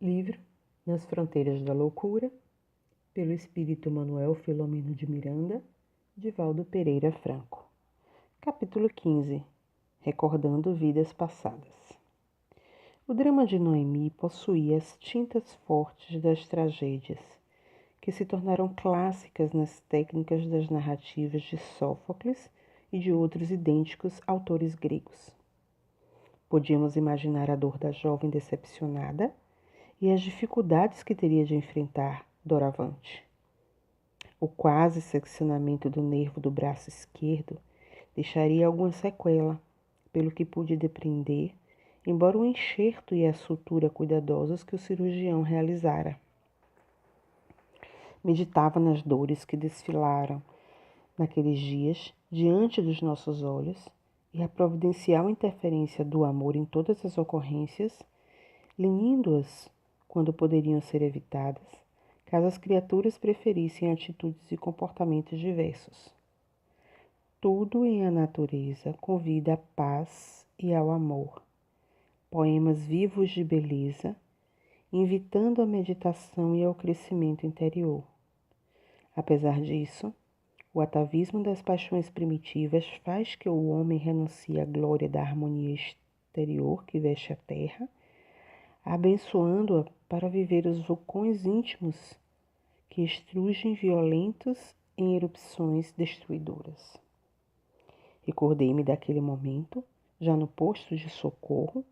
Livro Nas Fronteiras da Loucura, pelo espírito Manuel Filomeno de Miranda, de Valdo Pereira Franco. Capítulo 15. Recordando vidas passadas. O drama de Noemi possuía as tintas fortes das tragédias, que se tornaram clássicas nas técnicas das narrativas de Sófocles e de outros idênticos autores gregos. Podíamos imaginar a dor da jovem decepcionada e as dificuldades que teria de enfrentar doravante. O quase seccionamento do nervo do braço esquerdo deixaria alguma sequela, pelo que pude depreender, embora o enxerto e a sutura cuidadosos que o cirurgião realizara. Meditava nas dores que desfilaram naqueles dias diante dos nossos olhos e a providencial interferência do amor em todas as ocorrências, lenindo-as quando poderiam ser evitadas, caso as criaturas preferissem atitudes e comportamentos diversos. Tudo em a natureza convida à paz e ao amor. Poemas vivos de beleza, invitando à meditação e ao crescimento interior. Apesar disso, o atavismo das paixões primitivas faz que o homem renuncie à glória da harmonia exterior que veste a terra, abençoando-a para viver os vulcões íntimos que estrugem violentos em erupções destruidoras. Recordei-me daquele momento, já no posto de socorro,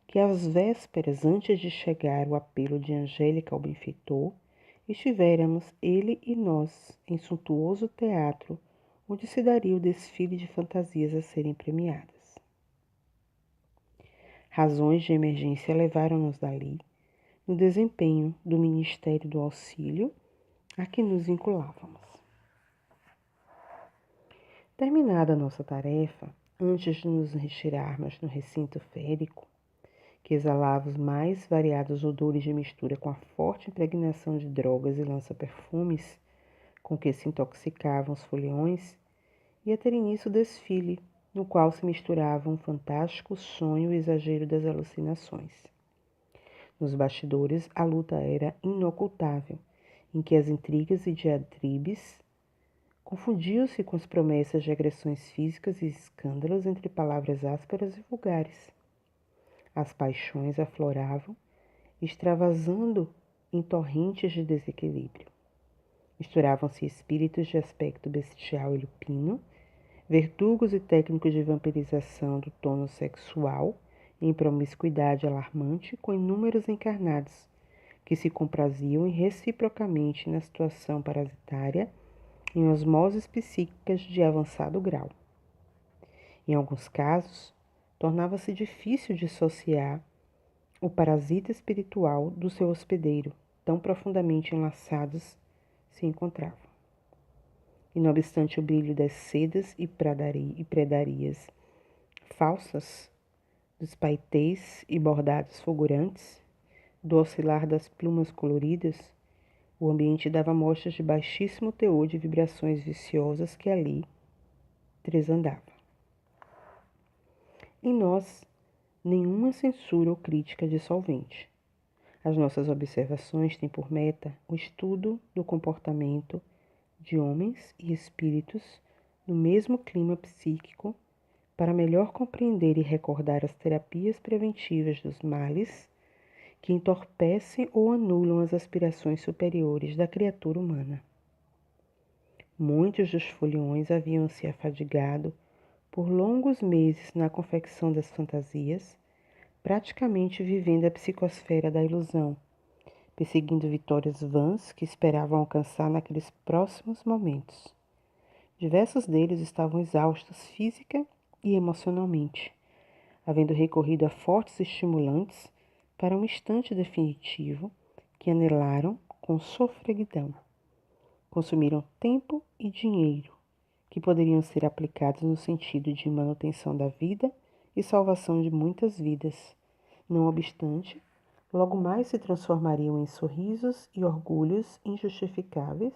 que às vésperas, antes de chegar o apelo de Angélica ao benfeitor, estivéramos ele e nós em suntuoso teatro, onde se daria o desfile de fantasias a serem premiadas. Razões de emergência levaram-nos dali, no desempenho do Ministério do Auxílio a que nos vinculávamos. Terminada a nossa tarefa, antes de nos retirarmos no recinto férico, que exalava os mais variados odores de mistura com a forte impregnação de drogas e lança-perfumes com que se intoxicavam os foliões, ia ter início o desfile, no qual se misturavam um fantástico sonho e o exagero das alucinações. Nos bastidores, a luta era inocultável, em que as intrigas e diatribes confundiam-se com as promessas de agressões físicas e escândalos entre palavras ásperas e vulgares. As paixões afloravam, extravasando em torrentes de desequilíbrio. Misturavam-se espíritos de aspecto bestial e lupino, verdugos e técnicos de vampirização do tono sexual em promiscuidade alarmante com inúmeros encarnados, que se compraziam reciprocamente na situação parasitária em osmoses psíquicas de avançado grau. Em alguns casos, tornava-se difícil dissociar o parasita espiritual do seu hospedeiro, tão profundamente enlaçados se encontravam. E não obstante o brilho das sedas e predarias falsas, dos paetês e bordados fulgurantes, do oscilar das plumas coloridas, o ambiente dava mostras de baixíssimo teor de vibrações viciosas que ali tresandava. Em nós, nenhuma censura ou crítica dissolvente. As nossas observações têm por meta o estudo do comportamento de homens e espíritos no mesmo clima psíquico para melhor compreender e recordar as terapias preventivas dos males que entorpecem ou anulam as aspirações superiores da criatura humana. Muitos dos foliões haviam se afadigado por longos meses na confecção das fantasias, praticamente vivendo a psicosfera da ilusão, perseguindo vitórias vãs que esperavam alcançar naqueles próximos momentos. Diversos deles estavam exaustos física e emocionalmente, havendo recorrido a fortes estimulantes para um instante definitivo que anelaram com sofreguidão. Consumiram tempo e dinheiro que poderiam ser aplicados no sentido de manutenção da vida e salvação de muitas vidas. Não obstante, logo mais se transformariam em sorrisos e orgulhos injustificáveis,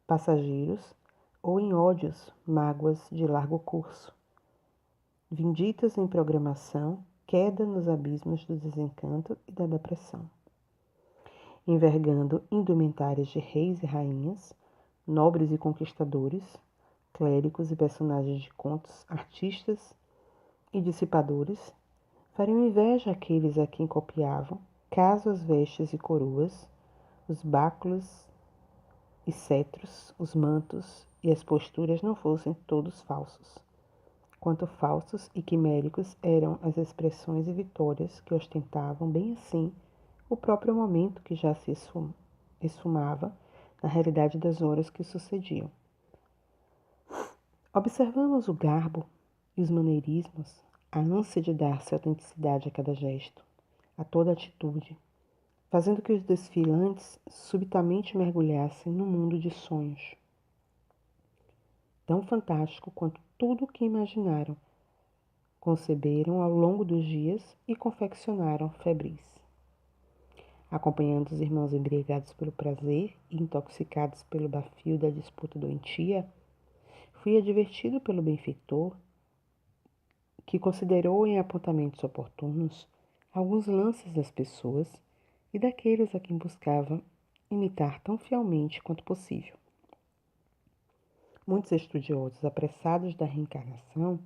passageiros, ou em ódios, mágoas de largo curso. Vinditas em programação, queda nos abismos do desencanto e da depressão. envergando indumentárias de reis e rainhas, nobres e conquistadores, clérigos e personagens de contos, artistas e dissipadores, fariam inveja àqueles a quem copiavam, caso as vestes e coroas, os báculos e cetros, os mantos e as posturas não fossem todos falsos. Quanto falsos e quiméricos eram as expressões e vitórias que ostentavam, bem assim, o próprio momento que já se esfumava na realidade das horas que sucediam. Observamos o garbo e os maneirismos, a ânsia de dar-se autenticidade a cada gesto, a toda atitude, fazendo que os desfilantes subitamente mergulhassem no mundo de sonhos, tão fantástico quanto tudo o que imaginaram, conceberam ao longo dos dias e confeccionaram febris. Acompanhando os irmãos embriagados pelo prazer e intoxicados pelo bafio da disputa doentia, fui advertido pelo benfeitor, que considerou em apontamentos oportunos alguns lances das pessoas e daqueles a quem buscava imitar tão fielmente quanto possível. Muitos estudiosos apressados da reencarnação,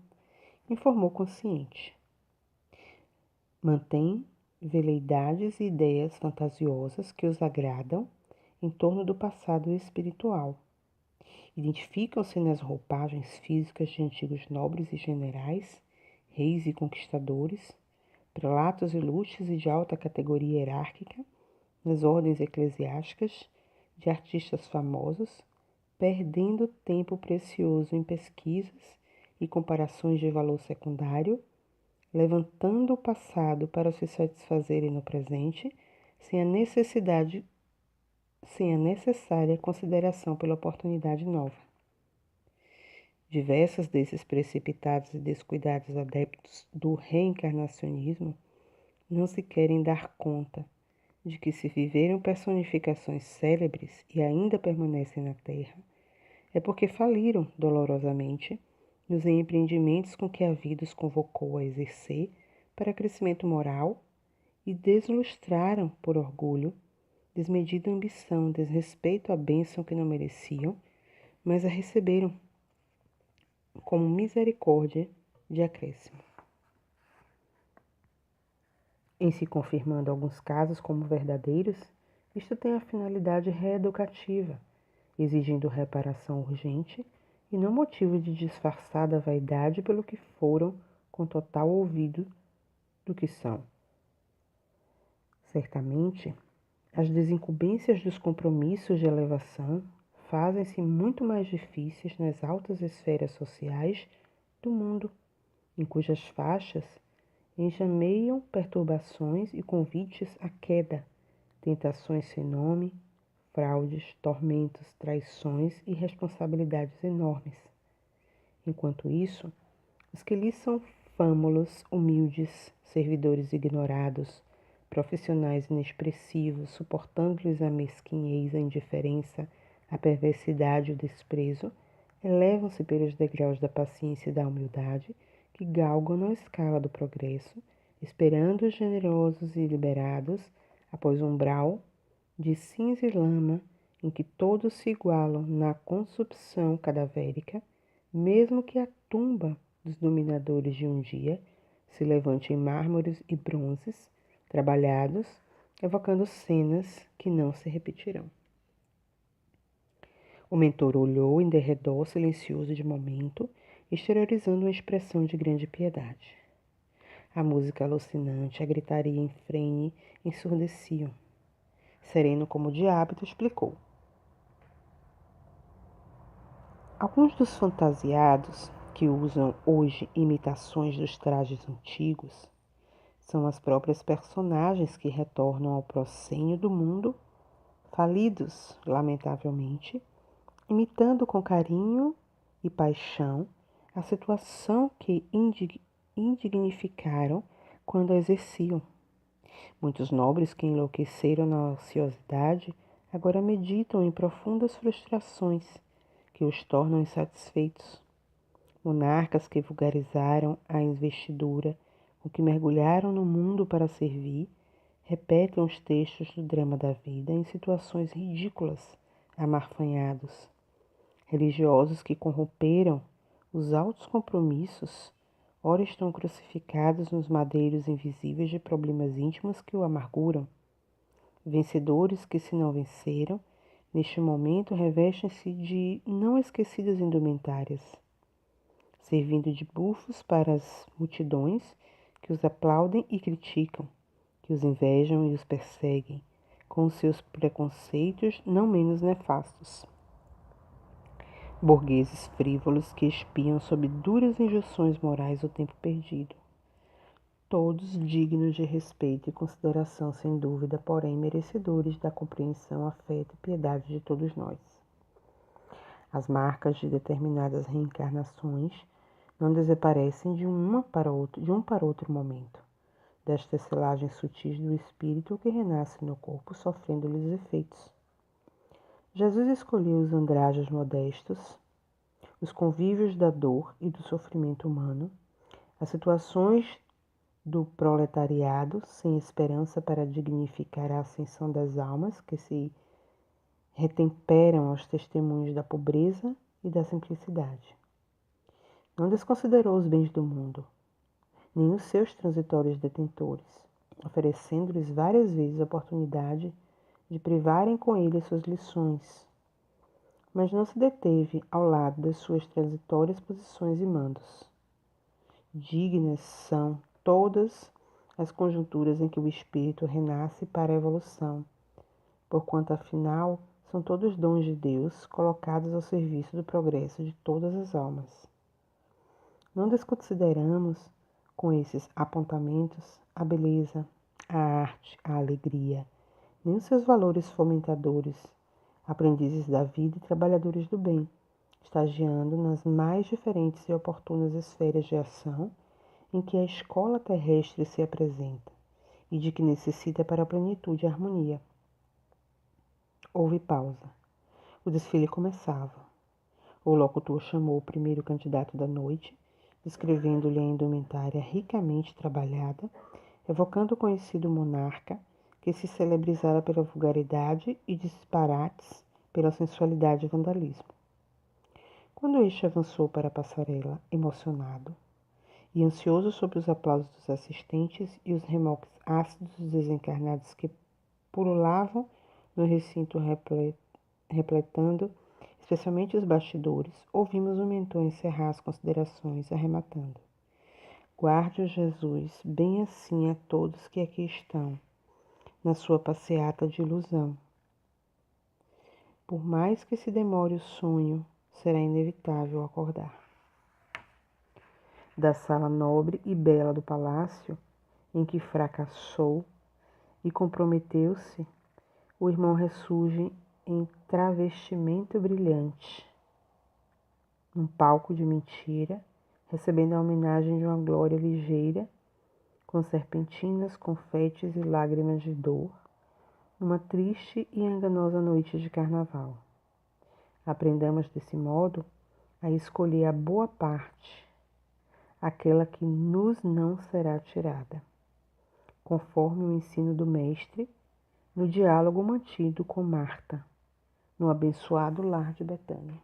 informou consciente, mantêm veleidades e ideias fantasiosas que os agradam em torno do passado espiritual. Identificam-se nas roupagens físicas de antigos nobres e generais, reis e conquistadores, prelatos ilustres e de alta categoria hierárquica, nas ordens eclesiásticas, de artistas famosos, perdendo tempo precioso em pesquisas e comparações de valor secundário, levantando o passado para se satisfazerem no presente, sem a necessária consideração pela oportunidade nova. Diversos desses precipitados e descuidados adeptos do reencarnacionismo não se querem dar conta de que, se viveram personificações célebres e ainda permanecem na Terra, é porque faliram dolorosamente nos empreendimentos com que a vida os convocou a exercer para crescimento moral e deslustraram por orgulho, desmedida ambição, desrespeito à bênção que não mereciam, mas a receberam como misericórdia de acréscimo. Em se confirmando alguns casos como verdadeiros, isto tem a finalidade reeducativa, exigindo reparação urgente e não motivo de disfarçada vaidade pelo que foram com total ouvido do que são. Certamente, as desincumbências dos compromissos de elevação fazem-se muito mais difíceis nas altas esferas sociais do mundo, em cujas faixas enjameiam perturbações e convites à queda, tentações sem nome, fraudes, tormentos, traições e responsabilidades enormes. Enquanto isso, os que lhes são fâmulos, humildes, servidores ignorados, profissionais inexpressivos, suportando-lhes a mesquinhez, a indiferença, a perversidade e o desprezo, elevam-se pelos degraus da paciência e da humildade que galgam na escala do progresso, esperando os generosos e liberados após o umbral de cinza e lama em que todos se igualam na consumpção cadavérica, mesmo que a tumba dos dominadores de um dia se levante em mármores e bronzes trabalhados, evocando cenas que não se repetirão. O mentor olhou em derredor silencioso de momento, exteriorizando uma expressão de grande piedade. A música alucinante, a gritaria em frene ensurdeciam. Sereno como de hábito, explicou. Alguns dos fantasiados que usam hoje imitações dos trajes antigos são as próprias personagens que retornam ao proscênio do mundo, falidos, lamentavelmente, imitando com carinho e paixão a situação que indignificaram quando a exerciam. Muitos nobres que enlouqueceram na ociosidade agora meditam em profundas frustrações que os tornam insatisfeitos. Monarcas que vulgarizaram a investidura, com que mergulharam no mundo para servir, repetem os textos do drama da vida em situações ridículas, amarfanhados. Religiosos que corromperam os altos compromissos, ora estão crucificados nos madeiros invisíveis de problemas íntimos que o amarguram. Vencedores que, se não venceram, neste momento revestem-se de não esquecidas indumentárias, servindo de bufos para as multidões que os aplaudem e criticam, que os invejam e os perseguem, com os seus preconceitos não menos nefastos. Burgueses frívolos que espiam sob duras injunções morais o tempo perdido. Todos dignos de respeito e consideração, sem dúvida, porém merecedores da compreensão, afeto e piedade de todos nós. As marcas de determinadas reencarnações não desaparecem de um para outro momento, das tecelagens sutis do espírito que renasce no corpo, sofrendo-lhes efeitos. Jesus escolheu os andrajos modestos, os convívios da dor e do sofrimento humano, as situações do proletariado sem esperança para dignificar a ascensão das almas que se retemperam aos testemunhos da pobreza e da simplicidade. Não desconsiderou os bens do mundo, nem os seus transitórios detentores, oferecendo-lhes várias vezes a oportunidade de privarem com ele suas lições, mas não se deteve ao lado das suas transitórias posições e mandos. Dignas são todas as conjunturas em que o espírito renasce para a evolução, porquanto afinal são todos dons de Deus colocados ao serviço do progresso de todas as almas. Não desconsideramos com esses apontamentos a beleza, a arte, a alegria, nem os seus valores fomentadores, aprendizes da vida e trabalhadores do bem, estagiando nas mais diferentes e oportunas esferas de ação em que a escola terrestre se apresenta e de que necessita para a plenitude e harmonia. Houve pausa. O desfile começava. O locutor chamou o primeiro candidato da noite, descrevendo-lhe a indumentária ricamente trabalhada, evocando o conhecido monarca que se celebrizara pela vulgaridade e disparates, pela sensualidade e vandalismo. Quando este avançou para a passarela, emocionado e ansioso sob os aplausos dos assistentes e os remoques ácidos dos desencarnados que pululavam no recinto repletando, especialmente os bastidores, ouvimos o mentor encerrar as considerações, arrematando: Guarde-o Jesus, bem assim a todos que aqui estão, na sua passeata de ilusão. Por mais que se demore o sonho, será inevitável acordar. Da sala nobre e bela do palácio, em que fracassou e comprometeu-se, o irmão ressurge em travestimento brilhante, num palco de mentira, recebendo a homenagem de uma glória ligeira, com serpentinas, confetes e lágrimas de dor, numa triste e enganosa noite de carnaval. Aprendamos desse modo a escolher a boa parte, aquela que nos não será tirada, conforme o ensino do Mestre, no diálogo mantido com Marta, no abençoado lar de Betânia.